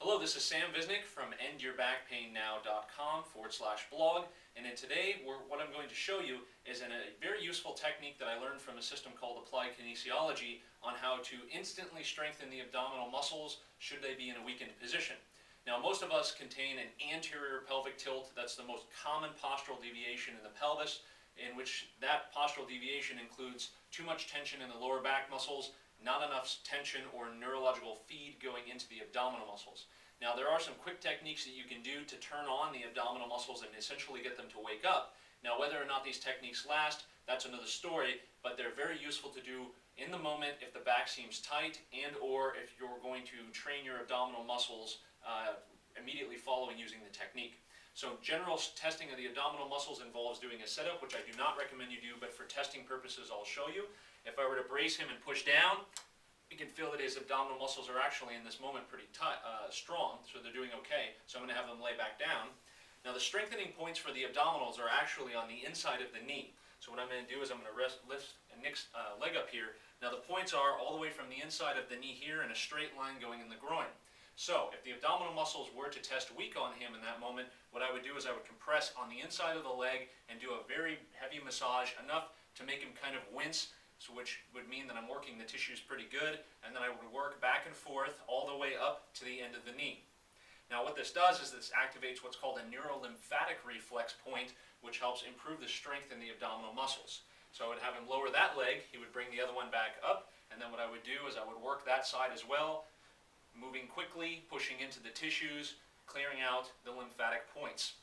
Hello, this is Sam Visnic from endyourbackpainnow.com/blog, and in today what I'm going to show you is a very useful technique that I learned from a system called Applied Kinesiology on how to instantly strengthen the abdominal muscles should they be in a weakened position. Now, most of us contain an anterior pelvic tilt. That's the most common postural deviation in the pelvis, in which that postural deviation includes too much tension in the lower back muscles, not enough tension or neurological feed going into the abdominal muscles. Now, there are some quick techniques that you can do to turn on the abdominal muscles and essentially get them to wake up. Now, whether or not these techniques last, that's another story, but they're very useful to do in the moment if the back seems tight and or if you're going to train your abdominal muscles immediately following using the technique. So general testing of the abdominal muscles involves doing a setup, which I do not recommend you do, but for testing purposes I'll show you. If I were to brace him and push down, you can feel that his abdominal muscles are actually in this moment pretty strong, so they're doing okay. So I'm going to have them lay back down. Now, the strengthening points for the abdominals are actually on the inside of the knee. So what I'm going to do is I'm going to lift Nick's leg up here. Now, the points are all the way from the inside of the knee here in a straight line going in the groin. So if the abdominal muscles were to test weak on him in that moment, what I would do is I would compress on the inside of the leg and do a very heavy massage, enough to make him kind of wince, so which would mean that I'm working the tissues pretty good, and then I would work back and forth all the way up to the end of the knee. Now, what this does is this activates what's called a Lymphatic reflex point, which helps improve the strength in the abdominal muscles. So I would have him lower that leg, he would bring the other one back up, and then what I would do is I would work that side as well, moving quickly, pushing into the tissues, clearing out the lymphatic points.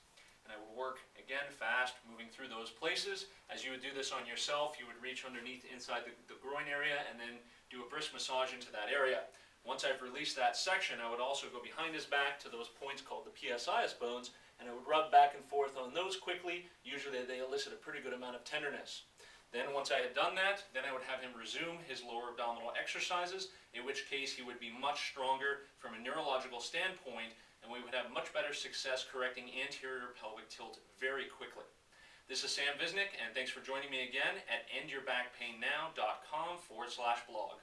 And I would work, again, fast, moving through those places. As you would do this on yourself, you would reach underneath inside the groin area and then do a brisk massage into that area. Once I've released that section, I would also go behind his back to those points called the PSIS bones, and I would rub back and forth on those quickly. Usually they elicit a pretty good amount of tenderness. Then once I had done that, then I would have him resume his lower abdominal exercises, in which case he would be much stronger from a neurological standpoint, and we would have much better success correcting anterior pelvic tilt very quickly. This is Sam Visnic, and thanks for joining me again at endyourbackpainnow.com/blog.